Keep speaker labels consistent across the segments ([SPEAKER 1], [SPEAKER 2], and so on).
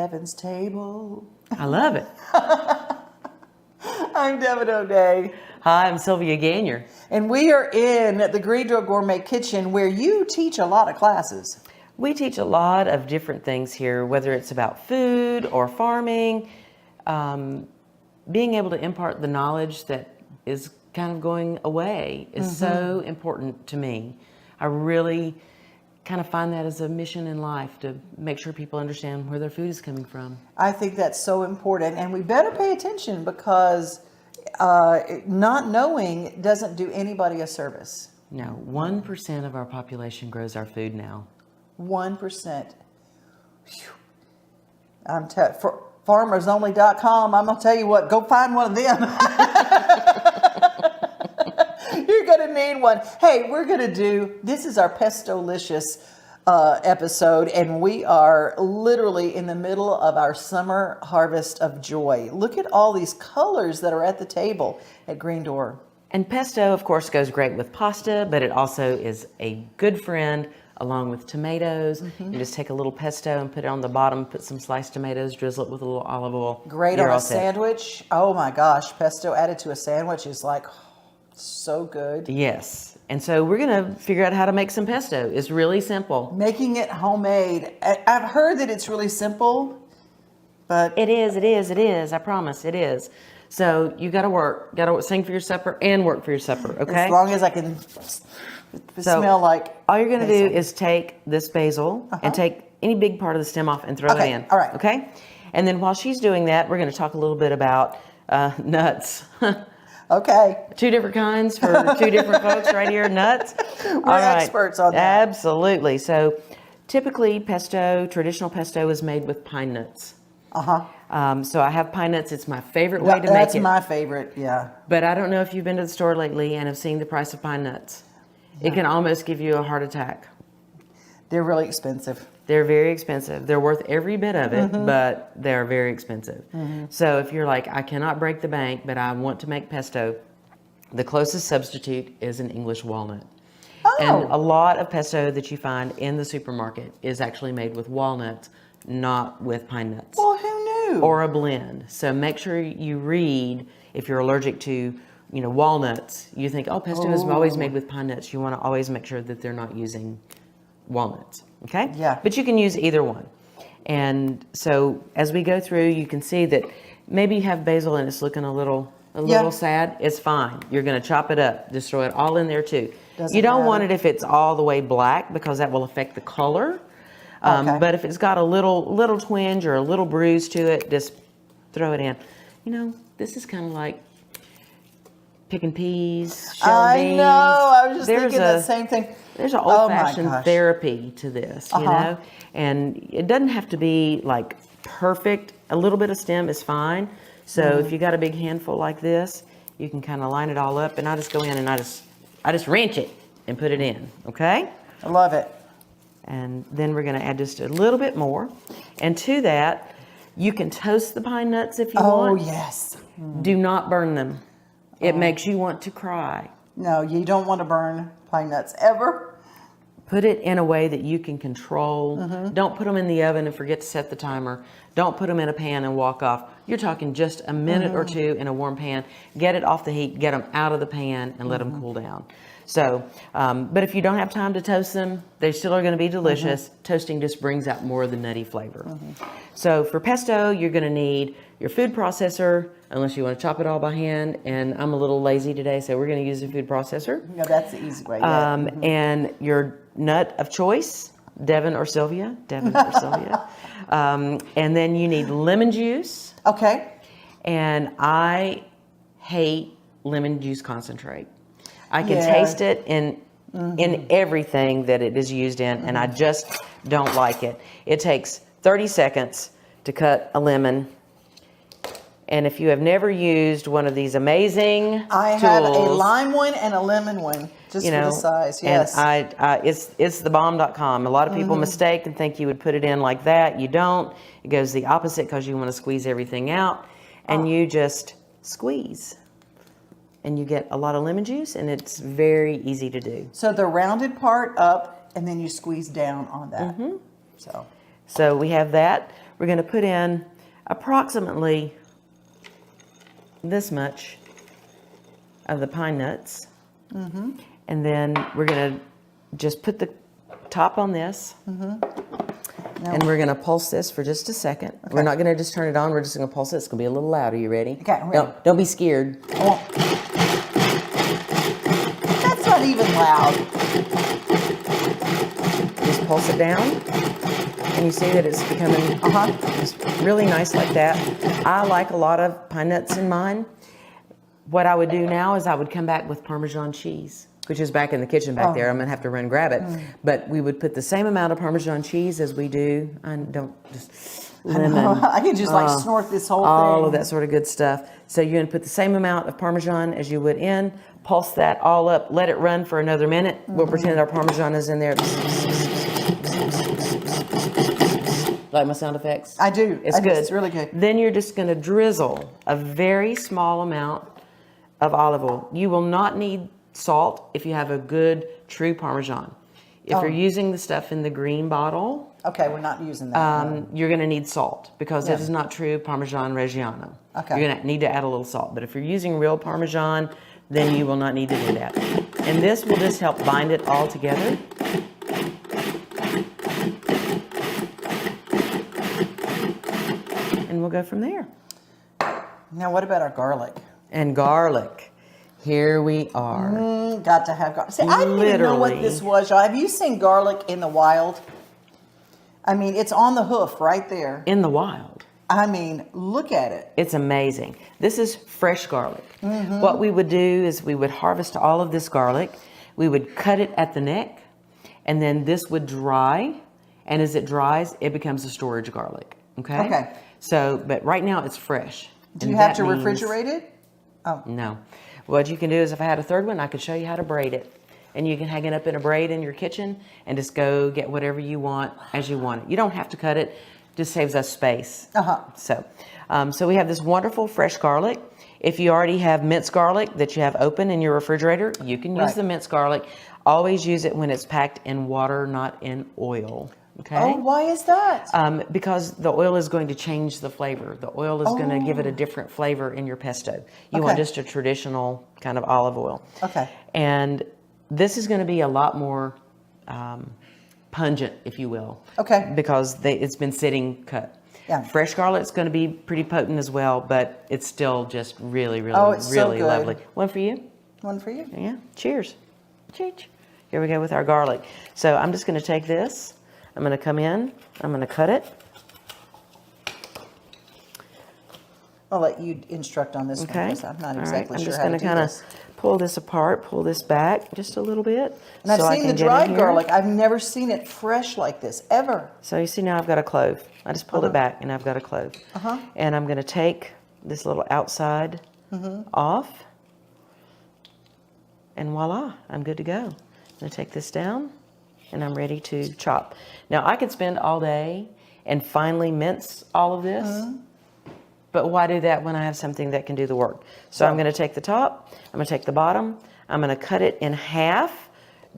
[SPEAKER 1] Devon's table.
[SPEAKER 2] I love it.
[SPEAKER 1] I'm Devon O'Day.
[SPEAKER 2] Hi, I'm Sylvia Gainier.
[SPEAKER 1] And we are in the Green Door Gourmet Kitchen where you teach a lot of classes.
[SPEAKER 2] We teach a lot of different things here, whether it's about food or farming. Being able to impart the knowledge that is kind of going away is so important to me. I really kind of find that as a mission in life, to make sure people understand where their food is coming from.
[SPEAKER 1] I think that's so important, and we better pay attention because not knowing doesn't do anybody a service.
[SPEAKER 2] No, 1% of our population grows our food now.
[SPEAKER 1] 1%. For farmersonly.com, I'm going to tell you what, go find one of them. You're going to need one. Hey, this is our Pestolicious episode, and we are literally in the middle of our summer harvest of joy. Look at all these colors that are at the table at Green Door.
[SPEAKER 2] And pesto, of course, goes great with pasta, but it also is a good friend along with tomatoes. You just take a little pesto and put it on the bottom, put some sliced tomatoes, drizzle it with a little olive oil.
[SPEAKER 1] Great on a sandwich. Oh my gosh, pesto added to a sandwich is like so good.
[SPEAKER 2] Yes. And so we're going to figure out how to make some pesto. It's really simple.
[SPEAKER 1] Making it homemade. I've heard that it's really simple, but
[SPEAKER 2] It is. I promise it is. So you got to sing for your supper and work for your supper, okay?
[SPEAKER 1] As long as I can smell like
[SPEAKER 2] all you're going to do is take this basil and take any big part of the stem off and throw it in.
[SPEAKER 1] All right.
[SPEAKER 2] Okay? And then while she's doing that, we're going to talk a little bit about nuts.
[SPEAKER 1] Okay.
[SPEAKER 2] Two different kinds for two different folks right here. Nuts.
[SPEAKER 1] We're experts on that.
[SPEAKER 2] Absolutely. So typically traditional pesto is made with pine nuts. So I have pine nuts. It's my favorite way to make it.
[SPEAKER 1] That's my favorite, yeah.
[SPEAKER 2] But I don't know if you've been to the store lately and have seen the price of pine nuts. It can almost give you a heart attack.
[SPEAKER 1] They're really expensive.
[SPEAKER 2] They're very expensive. They're worth every bit of it, but they're very expensive. So if you're like, I cannot break the bank, but I want to make pesto, the closest substitute is an English walnut. And a lot of pesto that you find in the supermarket is actually made with walnuts, not with pine nuts.
[SPEAKER 1] Well, who knew?
[SPEAKER 2] Or a blend. So make sure you read, if you're allergic to walnuts, you think, pesto is always made with pine nuts. You want to always make sure that they're not using walnuts. Okay?
[SPEAKER 1] Yeah.
[SPEAKER 2] But you can use either one. And so as we go through, you can see that maybe you have basil and it's looking a little sad. It's fine. You're going to chop it up. Just throw it all in there too. You don't want it if it's all the way black, because that will affect the color. But if it's got a little twinge or a little bruise to it, just throw it in. This is kind of like picking peas, shelling beans.
[SPEAKER 1] I know. I was just thinking the same thing.
[SPEAKER 2] There's an old-fashioned therapy to this, and it doesn't have to be like perfect. A little bit of stem is fine. So if you got a big handful like this, you can kind of line it all up, and I just go in and I just wrench it and put it in. Okay?
[SPEAKER 1] I love it.
[SPEAKER 2] And then we're going to add just a little bit more. And to that, you can toast the pine nuts if you want.
[SPEAKER 1] Oh, yes.
[SPEAKER 2] Do not burn them. It makes you want to cry.
[SPEAKER 1] No, you don't want to burn pine nuts ever.
[SPEAKER 2] Put it in a way that you can control. Don't put them in the oven and forget to set the timer. Don't put them in a pan and walk off. You're talking just a minute or two in a warm pan. Get it off the heat, get them out of the pan, and let them cool down. So, but if you don't have time to toast them, they still are going to be delicious. Toasting just brings out more of the nutty flavor. So for pesto, you're going to need your food processor, unless you want to chop it all by hand. And I'm a little lazy today, so we're going to use a food processor.
[SPEAKER 1] No, that's the easy way.
[SPEAKER 2] And your nut of choice, Devon or Sylvia. And then you need lemon juice.
[SPEAKER 1] Okay.
[SPEAKER 2] And I hate lemon juice concentrate. I can taste it in everything that it is used in, and I just don't like it. It takes 30 seconds to cut a lemon. And if you have never used one of these amazing
[SPEAKER 1] I have a lime one and a lemon one, just for the size. Yes.
[SPEAKER 2] And it's thebomb.com. A lot of people mistake and think you would put it in like that. You don't. It goes the opposite, because you want to squeeze everything out, and you just squeeze. And you get a lot of lemon juice, and it's very easy to do.
[SPEAKER 1] So the rounded part up, and then you squeeze down on that.
[SPEAKER 2] So we have that. we're going to put in approximately this much of the pine nuts. And then we're going to just put the top on this. And we're going to pulse this for just a second.
[SPEAKER 1] Okay.
[SPEAKER 2] We're not going to just turn it on. We're just going to pulse it. It's going to be a little louder. You ready?
[SPEAKER 1] Okay, I'm ready.
[SPEAKER 2] Don't be scared.
[SPEAKER 1] That's not even loud.
[SPEAKER 2] Just pulse it down. And you see that it's becoming just really nice like that. I like a lot of pine nuts in mine. What I would do now is I would come back with Parmesan cheese, which is back in the kitchen back there. I'm going to have to run and grab it. But we would put the same amount of Parmesan cheese as we do. I don't just lemon.
[SPEAKER 1] I can just like snort this whole thing.
[SPEAKER 2] All of that sort of good stuff. So you're going to put the same amount of Parmesan as you would in, pulse that all up, let it run for another minute. We'll pretend our Parmesan is in there. Like my sound effects?
[SPEAKER 1] I do.
[SPEAKER 2] It's good.
[SPEAKER 1] It's really good.
[SPEAKER 2] Then you're just going to drizzle a very small amount of olive oil. You will not need salt if you have a good, true Parmesan. If you're using the stuff in the green bottle,
[SPEAKER 1] okay, we're not using that.
[SPEAKER 2] you're going to need salt because it is not true Parmesan Reggiano.
[SPEAKER 1] Okay.
[SPEAKER 2] You're going to need to add a little salt. But if you're using real Parmesan, then you will not need to do that. And this will just help bind it all together. And we'll go from there.
[SPEAKER 1] Now, what about our garlic?
[SPEAKER 2] And garlic. Here we are.
[SPEAKER 1] Got to have garlic. See, I didn't even know what this was, y'all. Have you seen garlic in the wild? I mean, it's on the hoof right there.
[SPEAKER 2] In the wild.
[SPEAKER 1] I mean, look at it.
[SPEAKER 2] It's amazing. This is fresh garlic. What we would do is we would harvest all of this garlic. We would cut it at the neck, and then this would dry. And as it dries, it becomes a storage garlic. Okay?
[SPEAKER 1] Okay.
[SPEAKER 2] So, but right now it's fresh.
[SPEAKER 1] Do you have to refrigerate it? Oh.
[SPEAKER 2] No. What you can do is if I had a third one, I could show you how to braid it. And you can hang it up in a braid in your kitchen and just go get whatever you want as you want it. You don't have to cut it. Just saves us space. So we have this wonderful fresh garlic. If you already have minced garlic that you have open in your refrigerator, you can use the minced garlic. Always use it when it's packed in water, not in oil. Okay.
[SPEAKER 1] Oh, why is that?
[SPEAKER 2] Because the oil is going to change the flavor. The oil is going to give it a different flavor in your pesto. You want just a traditional kind of olive oil.
[SPEAKER 1] Okay.
[SPEAKER 2] And this is going to be a lot more pungent, if you will.
[SPEAKER 1] Okay.
[SPEAKER 2] Because it's been sitting cut.
[SPEAKER 1] Yeah.
[SPEAKER 2] Fresh garlic is going to be pretty potent as well, but it's still just really, really,
[SPEAKER 1] it's
[SPEAKER 2] really
[SPEAKER 1] so good.
[SPEAKER 2] lovely. One for you?
[SPEAKER 1] One for you?
[SPEAKER 2] Yeah. Cheers. Cheers. Here we go with our garlic. So I'm just going to take this. I'm going to come in. I'm going to cut it.
[SPEAKER 1] I'll let you instruct on this one because I'm not exactly sure how to do this.
[SPEAKER 2] I'm just going to kind of pull this apart, pull this back just a little bit.
[SPEAKER 1] And I've seen the dried garlic. I've never seen it fresh like this, ever.
[SPEAKER 2] So you see now I've got a clove. I just pulled it back and I've got a clove. And I'm going to take this little outside off. And voila, I'm good to go. I'm going to take this down and I'm ready to chop. Now I could spend all day and finely mince all of this. But why do that when I have something that can do the work? So I'm going to take the top, I'm going to take the bottom, I'm going to cut it in half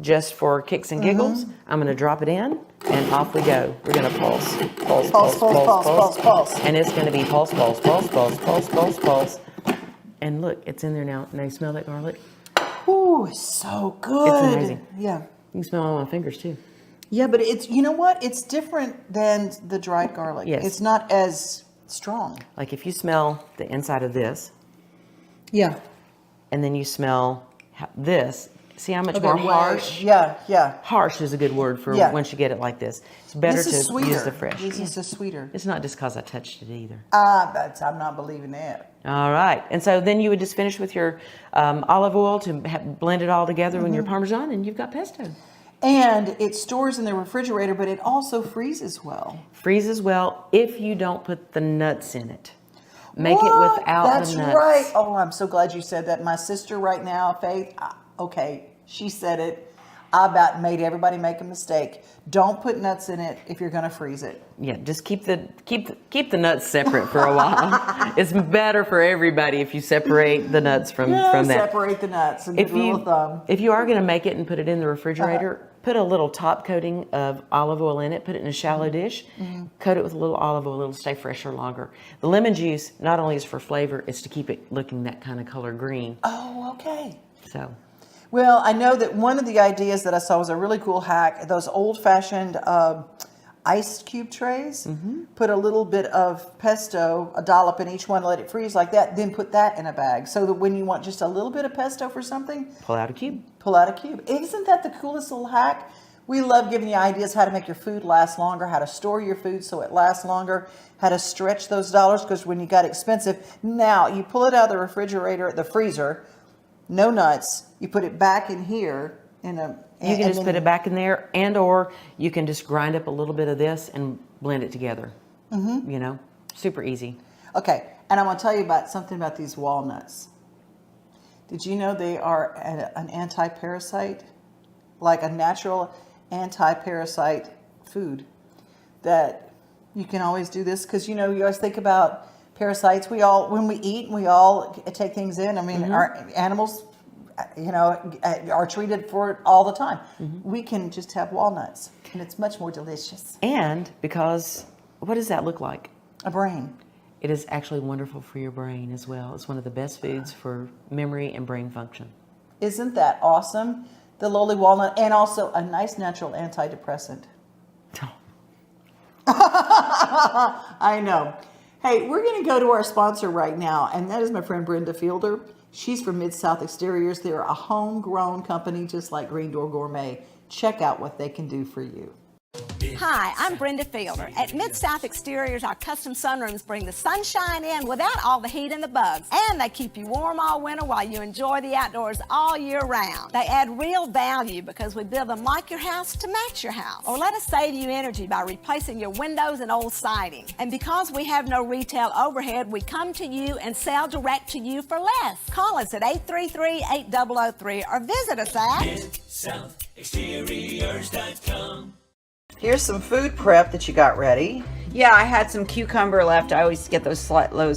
[SPEAKER 2] just for kicks and giggles. I'm going to drop it in and off we go. We're going to pulse, pulse, pulse, pulse, pulse, pulse. And it's going to be pulse, pulse, pulse, pulse, pulse, pulse, pulse. And look, it's in there now. Now you smell that garlic?
[SPEAKER 1] Ooh, it's so good.
[SPEAKER 2] It's amazing.
[SPEAKER 1] Yeah.
[SPEAKER 2] You can smell it on my fingers too.
[SPEAKER 1] Yeah, but it's, you know what? It's different than the dried garlic.
[SPEAKER 2] Yes.
[SPEAKER 1] It's not as strong.
[SPEAKER 2] Like if you smell the inside of this.
[SPEAKER 1] Yeah.
[SPEAKER 2] And then you smell this. See how much more harsh?
[SPEAKER 1] Yeah, yeah.
[SPEAKER 2] Harsh is a good word for once you get it like this. It's better to use the fresh.
[SPEAKER 1] This is just sweeter.
[SPEAKER 2] It's not just because I touched it either.
[SPEAKER 1] I'm not believing that.
[SPEAKER 2] All right. And so then you would just finish with your olive oil to blend it all together with your Parmesan and you've got pesto. And
[SPEAKER 1] it stores in the refrigerator, but it also freezes well.
[SPEAKER 2] Freezes well if you don't put the nuts in it. Make it without the nuts.
[SPEAKER 1] That's right. Oh, I'm so glad you said that. My sister right now, Faith, she said it. I about made everybody make a mistake. Don't put nuts in it if you're going to freeze it. Yeah, just keep the nuts separate for a while. It's better for everybody if you separate the nuts from that. Separate the nuts. And if you are going to make it and put it in the refrigerator,
[SPEAKER 2] put a little top coating of olive oil in it, put it in a shallow dish, coat it with a little olive oil, it'll stay fresher longer. The lemon juice not only is for flavor, it's to keep it looking that kind of color green.
[SPEAKER 1] Oh, okay.
[SPEAKER 2] So,
[SPEAKER 1] Well, I know that one of the ideas that I saw was a really cool hack. Those old-fashioned ice cube trays. Put a little bit of pesto, a dollop in each one, let it freeze like that. Then put that in a bag, so that when you want just a little bit of pesto for something,
[SPEAKER 2] pull out a cube.
[SPEAKER 1] Pull out a cube. Isn't that the coolest little hack? We love giving you ideas how to make your food last longer, how to store your food so it lasts longer, how to stretch those dollars, because when you got expensive, now you pull it out of the refrigerator, the freezer. No nuts. You put it back in here in a.
[SPEAKER 2] You can just put it back in there, and or you can just grind up a little bit of this and blend it together. You know, super easy.
[SPEAKER 1] Okay, and I want to tell you about something about these walnuts. Did you know they are an anti-parasite, like a natural anti-parasite food? That you can always do this because you know you always think about parasites. We all, when we eat, we all take things in. I mean, our animals, you know, are treated for it all the time. We can just have walnuts, and it's much more delicious.
[SPEAKER 2] And because, what does that look like?
[SPEAKER 1] A brain.
[SPEAKER 2] It is actually wonderful for your brain as well. It's one of the best foods for memory and brain function.
[SPEAKER 1] Isn't that awesome? The lowly walnut, and also a nice natural antidepressant. I know. Hey, we're going to go to our sponsor right now, and that is my friend Brenda Fielder. She's from Mid-South Exteriors. They're a homegrown company just like Green Door Gourmet. Check out what they can do for you.
[SPEAKER 3] Hi, I'm Brenda Fielder. At Mid-South Exteriors, our custom sunrooms bring the sunshine in without all the heat and the bugs. And they keep you warm all winter while you enjoy the outdoors all year round. They add real value because we build them like your house to match your house. Or let us save you energy by replacing your windows and old siding. And because we have no retail overhead, we come to you and sell direct to you for less. Call us at 833-8003 or visit us at
[SPEAKER 4] MidSouthExteriors.com.
[SPEAKER 1] Here's some food prep that you got ready.
[SPEAKER 5] Yeah, I had some cucumber left. I always get those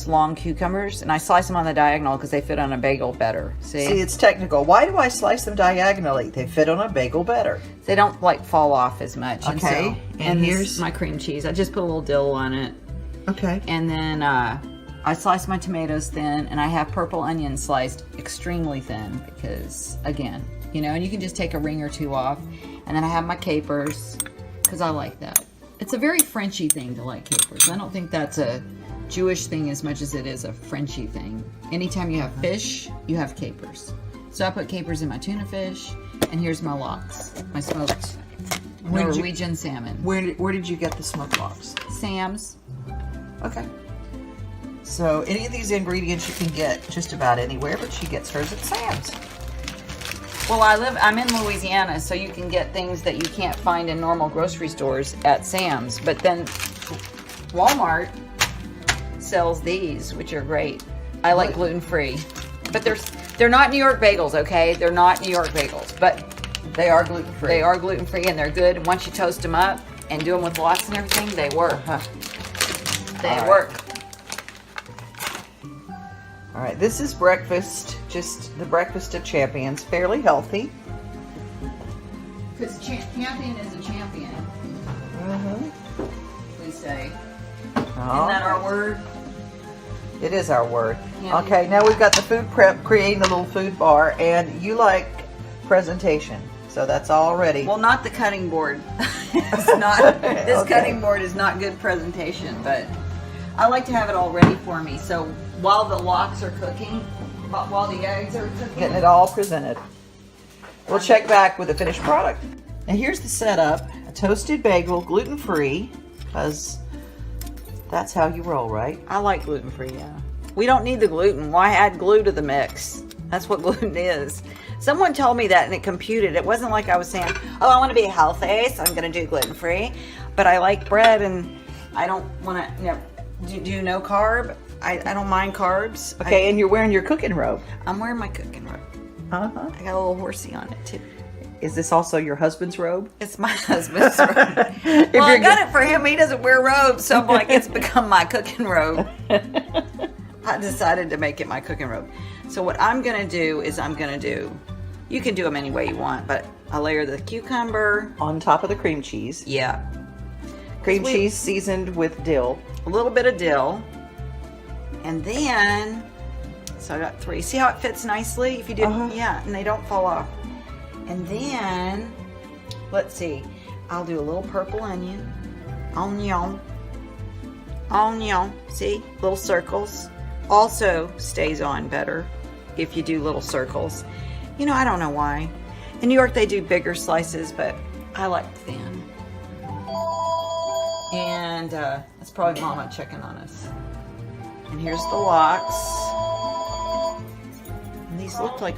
[SPEAKER 5] long cucumbers, and I slice them on the diagonal because they fit on a bagel better. See,
[SPEAKER 1] it's technical. Why do I slice them diagonally? They fit on a bagel better.
[SPEAKER 5] they don't like fall off as much.
[SPEAKER 1] Okay.
[SPEAKER 5] And
[SPEAKER 1] And
[SPEAKER 5] here's my cream cheese. I just put a little dill on it,
[SPEAKER 1] Okay.
[SPEAKER 5] and then I slice my tomatoes thin, and I have purple onion sliced extremely thin because, again, you know, and you can just take a ring or two off. And then I have my capers because I like that. It's a very Frenchy thing to like capers. I don't think that's a Jewish thing as much as it is a Frenchy thing. Anytime you have fish, you have capers. So I put capers in my tuna fish, and here's my lox, my smoked Norwegian salmon.
[SPEAKER 1] Where did you get the smoked lox?
[SPEAKER 5] Sam's.
[SPEAKER 1] Okay. So any of these ingredients you can get just about anywhere, but she gets hers at Sam's.
[SPEAKER 5] Well, I'm in Louisiana, so you can get things that you can't find in normal grocery stores at Sam's. But then Walmart sells these, which are great. I like gluten-free. But they're not New York bagels, okay? They're not New York bagels, but
[SPEAKER 1] They are gluten-free.
[SPEAKER 5] they are gluten-free and they're good. And once you toast them up and do them with lox and everything, they work. They
[SPEAKER 1] All right.
[SPEAKER 5] work.
[SPEAKER 1] All right, this is breakfast, just the breakfast of champions, fairly healthy.
[SPEAKER 5] Because champion is a champion, we say. Isn't that our word?
[SPEAKER 1] It is our word.
[SPEAKER 5] Yeah.
[SPEAKER 1] Okay, now we've got the food prep, creating a little food bar, and you like presentation, so that's all ready.
[SPEAKER 5] Well, not the cutting board. It's not. This
[SPEAKER 1] Okay.
[SPEAKER 5] cutting board is not good presentation, but I like to have it all ready for me. So while the lox are cooking, while the eggs are cooking,
[SPEAKER 1] Getting it all presented. We'll check back with the finished product. And here's the setup: a toasted bagel, gluten-free, because that's how you roll, right?
[SPEAKER 5] I like gluten-free. Yeah, we don't need the gluten. Why add glue to the mix? That's what gluten is. Someone told me that, and it computed. It wasn't like I was saying, "Oh, I want to be healthy, so I'm going to do gluten-free." But I like bread, and I don't want to. You know, do no carb. I don't mind carbs.
[SPEAKER 1] Okay, and you're wearing your cooking robe.
[SPEAKER 5] I'm wearing my cooking robe.
[SPEAKER 1] Uh-huh.
[SPEAKER 5] I got a little horsey on it too.
[SPEAKER 1] Is this also your husband's robe?
[SPEAKER 5] It's my husband's robe. Well, I got it for him. He doesn't wear robes, so I'm like, it's become my cooking robe. I decided to make it my cooking robe. So what I'm going to do is You can do them any way you want, but I layer the cucumber.
[SPEAKER 1] On top of the cream cheese.
[SPEAKER 5] Yeah.
[SPEAKER 1] Cream cheese seasoned with dill.
[SPEAKER 5] A little bit of dill. And then, so I got 3. See how it fits nicely? If you do, yeah, and they don't fall off. And then, let's see, I'll do a little purple onion. Onion. Onion. See? Little circles. Also stays on better if you do little circles. You know, I don't know why. In New York, they do bigger slices, but I like thin. And that's probably Mama checking on us. And here's the lox. And these look like...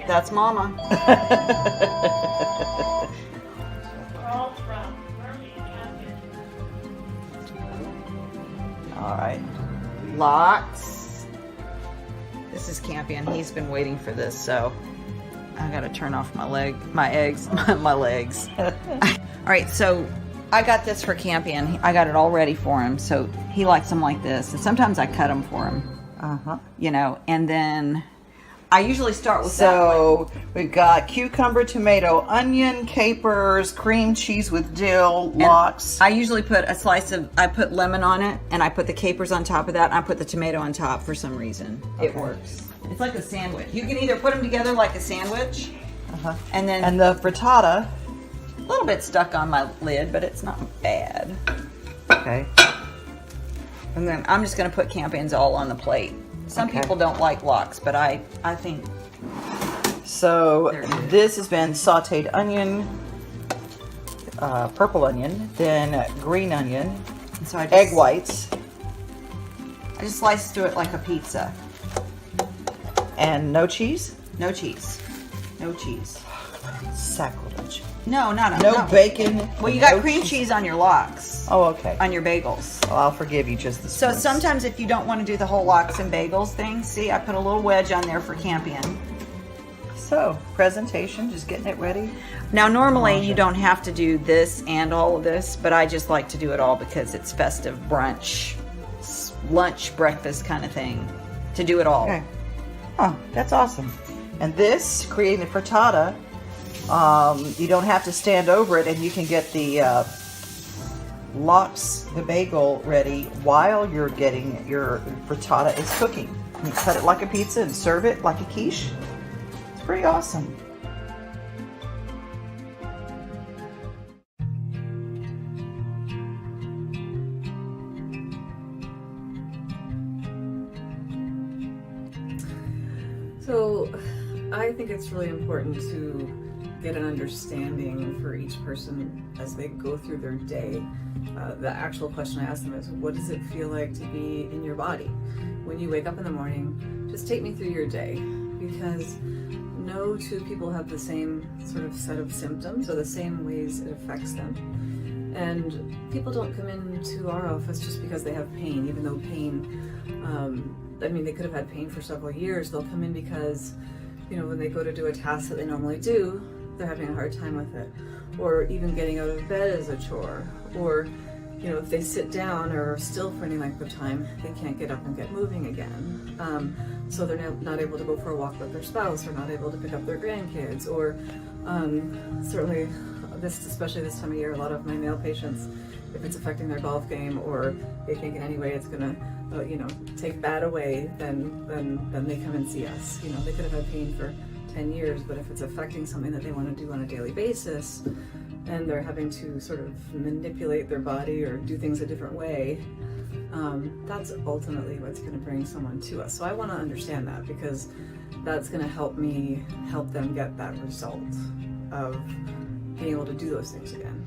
[SPEAKER 5] That's Mama.
[SPEAKER 1] All right.
[SPEAKER 5] Lox. This is Campion. He's been waiting for this, so I gotta turn off my legs. All right, so I got this for Campion. I got it all ready for him, so he likes them like this. And sometimes I cut them for him. You know, and then I usually start with
[SPEAKER 1] So we've got cucumber, tomato, onion, capers, cream cheese with dill, lox.
[SPEAKER 5] I usually put a slice of, I put lemon on it, and I put the capers on top of that, and I put the tomato on top for some reason. It works. It's like a sandwich. You can either put them together like a sandwich, and then...
[SPEAKER 1] And the frittata.
[SPEAKER 5] A little bit stuck on my lid, but it's not bad.
[SPEAKER 1] Okay.
[SPEAKER 5] And then I'm just going to put Campions all on the plate. Some people don't like lox, but I think...
[SPEAKER 1] So this has been sauteed onion, purple onion, then green onion,
[SPEAKER 5] So I just,
[SPEAKER 1] egg whites,
[SPEAKER 5] I just sliced through it like a pizza.
[SPEAKER 1] and no cheese.
[SPEAKER 5] No cheese. No cheese.
[SPEAKER 1] Sacrilege.
[SPEAKER 5] No, not
[SPEAKER 1] No bacon.
[SPEAKER 5] Well, you got
[SPEAKER 1] no
[SPEAKER 5] cream cheese on your lox.
[SPEAKER 1] Oh, okay.
[SPEAKER 5] On your bagels.
[SPEAKER 1] Well, I'll forgive you just this
[SPEAKER 5] So
[SPEAKER 1] once.
[SPEAKER 5] sometimes if you don't want to do the whole lox and bagels thing, see, I put a little wedge on there for Campion.
[SPEAKER 1] So, presentation, just getting it ready.
[SPEAKER 5] Now, normally you don't have to do this and all of this, but I just like to do it all because it's festive brunch, lunch, breakfast kind of thing. To do it all.
[SPEAKER 1] Okay. Oh, that's awesome. And this, creating the frittata, you don't have to stand over it, and you can get the lox, the bagel, ready while you're getting your frittata is cooking. You cut it like a pizza and serve it like a quiche. It's pretty awesome.
[SPEAKER 4] So I think it's really important to get an understanding for each person as they go through their day. The actual question I ask them is, what does it feel like to be in your body? When you wake up in the morning, just take me through your day, because no two people have the same sort of set of symptoms or the same ways it affects them. And people don't come into our office just because they have pain, even though pain, I mean, they could have had pain for several years. They'll come in because, you know, when they go to do a task that they normally do, they're having a hard time with it. Or even getting out of bed is a chore. Or, you know, if they sit down or are still for any length of time, they can't get up and get moving again. So they're not able to go for a walk with their spouse, or not able to pick up their grandkids, or certainly especially this time of year, a lot of my male patients, if it's affecting their golf game, or they think in any way it's gonna, you know, take that away, then they come and see us. You know, they could have had pain for 10 years, but if it's affecting something that they want to do on a daily basis, and they're having to sort of manipulate their body or do things a different way, that's ultimately what's going to bring someone to us. So I want to understand that, because that's going to help me help them get that result of being able to do those things again.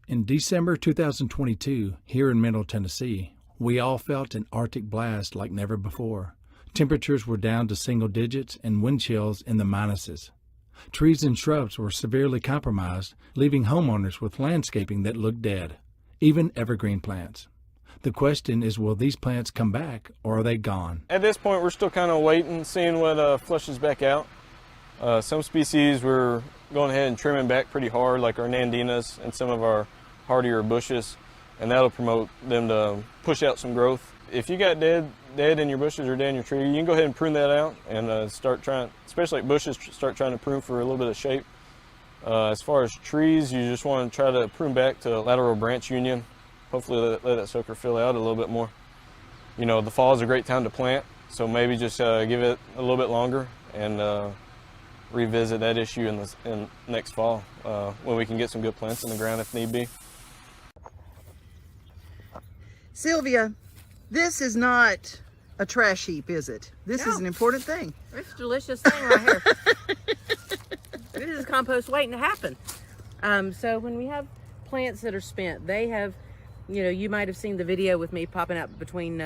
[SPEAKER 6] In December 2022, here in Middle Tennessee, we all felt an Arctic blast like never before. Temperatures were down to single digits and wind chills in the minuses. Trees and shrubs were severely compromised, leaving homeowners with landscaping that looked dead, even evergreen plants. The question is, will these plants come back or are they gone?
[SPEAKER 7] At this point, we're still kind of waiting, seeing what flushes back out. Some species we're going ahead and trimming back pretty hard, like our nandinas and some of our hardier bushes, and that'll promote them to push out some growth. If you got dead in your bushes or dead in your tree, you can go ahead and prune that out and start trying, especially like bushes, start trying to prune for a little bit of shape. As far as trees, you just want to try to prune back to lateral branch union. Hopefully let that sucker fill out a little bit more. You know, the fall is a great time to plant, so maybe just give it a little bit longer and revisit that issue in next fall when we can get some good plants in the ground if need be.
[SPEAKER 1] Sylvia, this is not a trash heap, is it? This is an important thing.
[SPEAKER 2] It's a delicious thing right here. This is compost waiting to happen. So when we have plants that are spent, they have, you know, you might have seen the video with me popping up between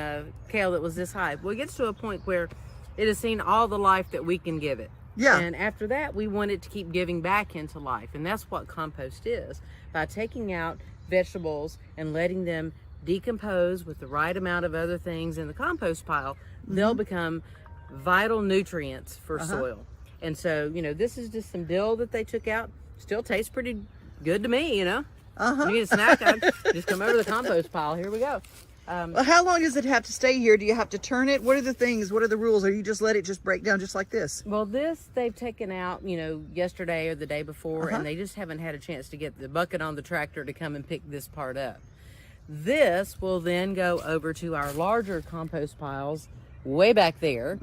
[SPEAKER 2] kale that was this high. Well, it gets to a point where it has seen all the life that we can give it.
[SPEAKER 1] Yeah.
[SPEAKER 2] And after that, we want it to keep giving back into life. And that's what compost is. By taking out vegetables and letting them decompose with the right amount of other things in the compost pile, they'll become vital nutrients for soil. And so, you know, this is just some dill that they took out. Still tastes pretty good to me, you know. You need a snack, just come over to the compost pile. Here we go.
[SPEAKER 1] Well, how long does it have to stay here? Do you have to turn it? What are the things? What are the rules? Or you just let it just break down just like this?
[SPEAKER 2] Well, this they've taken out, you know, yesterday or the day before, and they just haven't had a chance to get the bucket on the tractor to come and pick this part up. This will then go over to our larger compost piles way back there.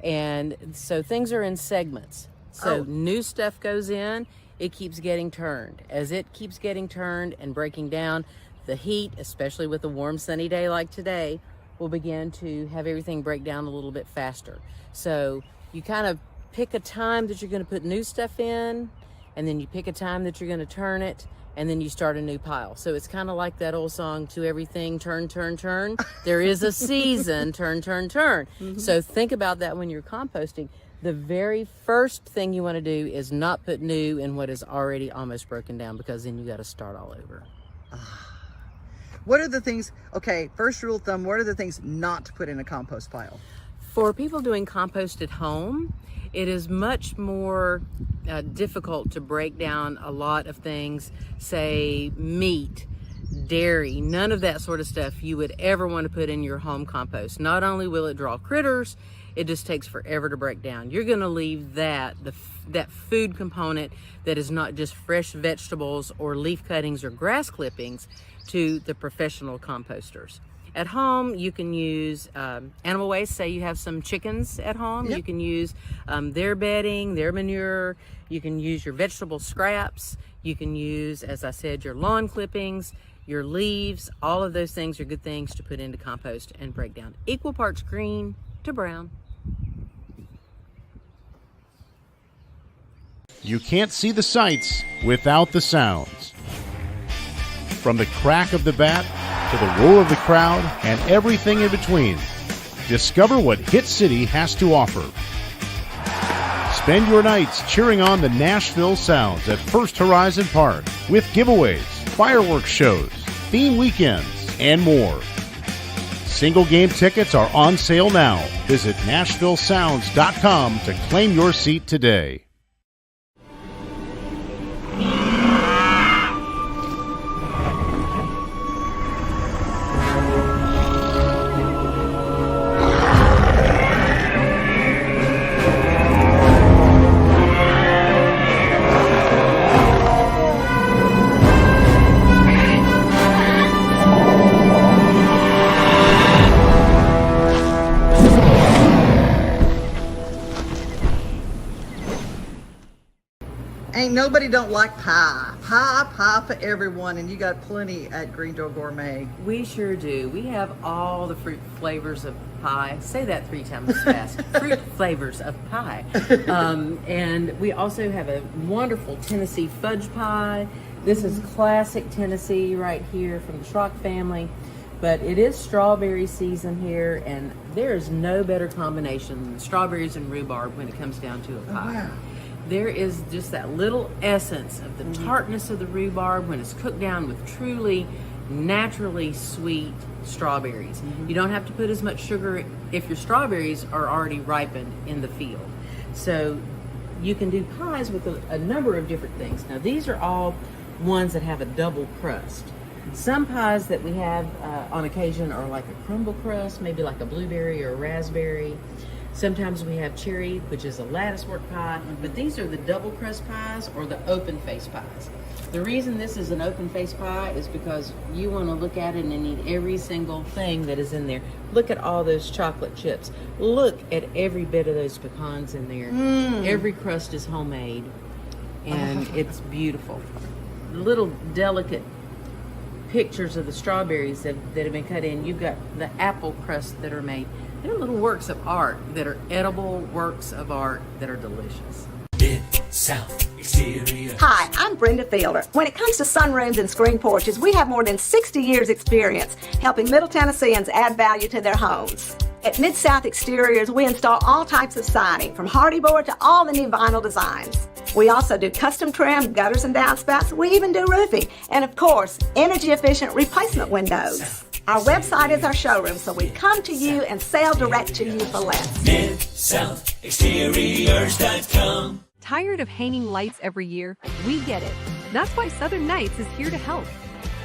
[SPEAKER 2] And so things are in segments. So new stuff goes in, it keeps getting turned. As it keeps getting turned and breaking down, the heat, especially with a warm sunny day like today, will begin to have everything break down a little bit faster. So you kind of pick a time that you're going to put new stuff in, and then you pick a time that you're going to turn it, and then you start a new pile. So it's kind of like that old song, to everything, turn, turn, turn. There is a season, turn, turn, turn. So think about that when you're composting. The very first thing you want to do is not put new in what is already almost broken down, because then you got to start all over.
[SPEAKER 1] What are the things, okay, first rule of thumb, what are the things not to put in a compost pile?
[SPEAKER 2] For people doing compost at home, it is much more difficult to break down a lot of things, say meat, dairy, none of that sort of stuff you would ever want to put in your home compost. Not only will it draw critters, it just takes forever to break down. You're going to leave that food component that is not just fresh vegetables or leaf cuttings or grass clippings to the professional composters. At home, you can use animal waste. Say you have some chickens at home, you can use their bedding, their manure. You can use your vegetable scraps. You can use, as I said, your lawn clippings, your leaves. All of those things are good things to put into compost and break down. Equal parts green to brown.
[SPEAKER 8] You can't see the sights without the sounds. From the crack of the bat to the roar of the crowd and everything in between, discover what Hit City has to offer. Spend your nights cheering on the Nashville Sounds at First Horizon Park with giveaways, fireworks shows, theme weekends, and more. Single game tickets are on sale now. Visit NashvilleSounds.com to claim your seat today.
[SPEAKER 1] Ain't nobody don't like pie. Pie for everyone, and you got plenty at Green Door Gourmet.
[SPEAKER 2] We sure do. We have all the fruit flavors of pie. Say that 3 times fast. Fruit flavors of pie. And we also have a wonderful Tennessee fudge pie. This is classic Tennessee right here from the Schrock family. But it is strawberry season here, and there is no better combination than strawberries and rhubarb when it comes down to a pie.
[SPEAKER 1] Wow.
[SPEAKER 2] There is just that little essence of the tartness of the rhubarb when it's cooked down with truly naturally sweet strawberries. You don't have to put as much sugar if your strawberries are already ripened in the field. So you can do pies with a number of different things. Now these are all ones that have a double crust. Some pies that we have on occasion are like a crumble crust, maybe like a blueberry or a raspberry. Sometimes we have cherry, which is a lattice work pie, but these are the double crust pies or the open face pies. The reason this is an open face pie is because you want to look at it and eat every single thing that is in there. Look at all those chocolate chips. Look at every bit of those pecans in there. Every crust is homemade, and it's beautiful. Little delicate pictures of the strawberries that have been cut in. You've got the apple crusts that are made. They're little works of art that are edible works of art that are delicious.
[SPEAKER 9] Mid-South Exterior.
[SPEAKER 3] Hi, I'm Brenda Fielder. When it comes to sunrooms and screen porches, we have more than 60 years experience helping Middle Tennesseans add value to their homes. At Mid-South Exteriors, we install all types of siding, from hardy board to all the new vinyl designs. We also do custom trim, gutters and downspouts. We even do roofing. And of course, energy-efficient replacement windows. Our website is our showroom, so we come to you and sell direct to you for less.
[SPEAKER 9] MidSouthExteriors.com.
[SPEAKER 10] Tired of hanging lights every year? We get it. That's why Southern Nights is here to help.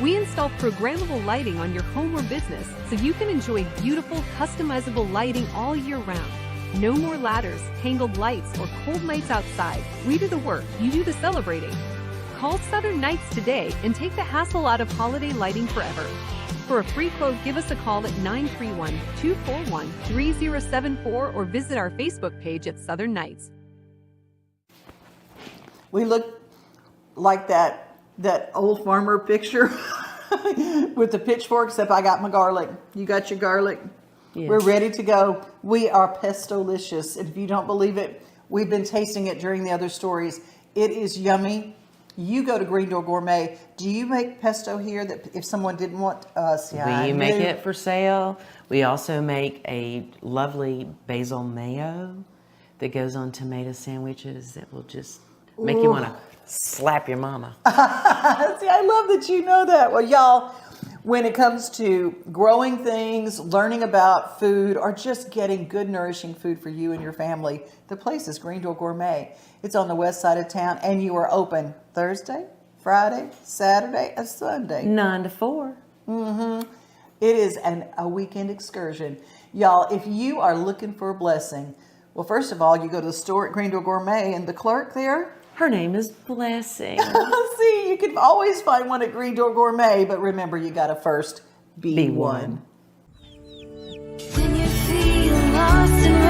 [SPEAKER 10] We install programmable lighting on your home or business so you can enjoy beautiful, customizable lighting all year round. No more ladders, tangled lights, or cold nights outside. We do the work, you do the celebrating. Call Southern Nights today and take the hassle out of holiday lighting forever. For a free quote, give us a call at 931-241-3074 or visit our Facebook page at Southern Nights.
[SPEAKER 1] We look like that old farmer picture with the pitchfork, except I got my garlic. You got your garlic? Yes. We're ready to go. We are Pestolicious. And if you don't believe it, we've been tasting it during the other stories. It is yummy. You go to Green Door Gourmet. Do you make pesto here that if someone didn't want us? Yeah,
[SPEAKER 2] we make it for sale. We also make a lovely basil mayo that goes on tomato sandwiches that will just make you want to slap your mama.
[SPEAKER 1] See, I love that you know that. Well, y'all, when it comes to growing things, learning about food, or just getting good, nourishing food for you and your family, the place is Green Door Gourmet. It's on the west side of town, and you are open Thursday, Friday, Saturday, and Sunday.
[SPEAKER 2] 9 to 4.
[SPEAKER 1] It is a weekend excursion. Y'all, if you are looking for a blessing, well, first of all, you go to the store at Green Door Gourmet, and the clerk there,
[SPEAKER 2] her name is Blessing.
[SPEAKER 1] See, you can always find one at Green Door Gourmet, but remember, you got to first be one.
[SPEAKER 11] When you feel lost and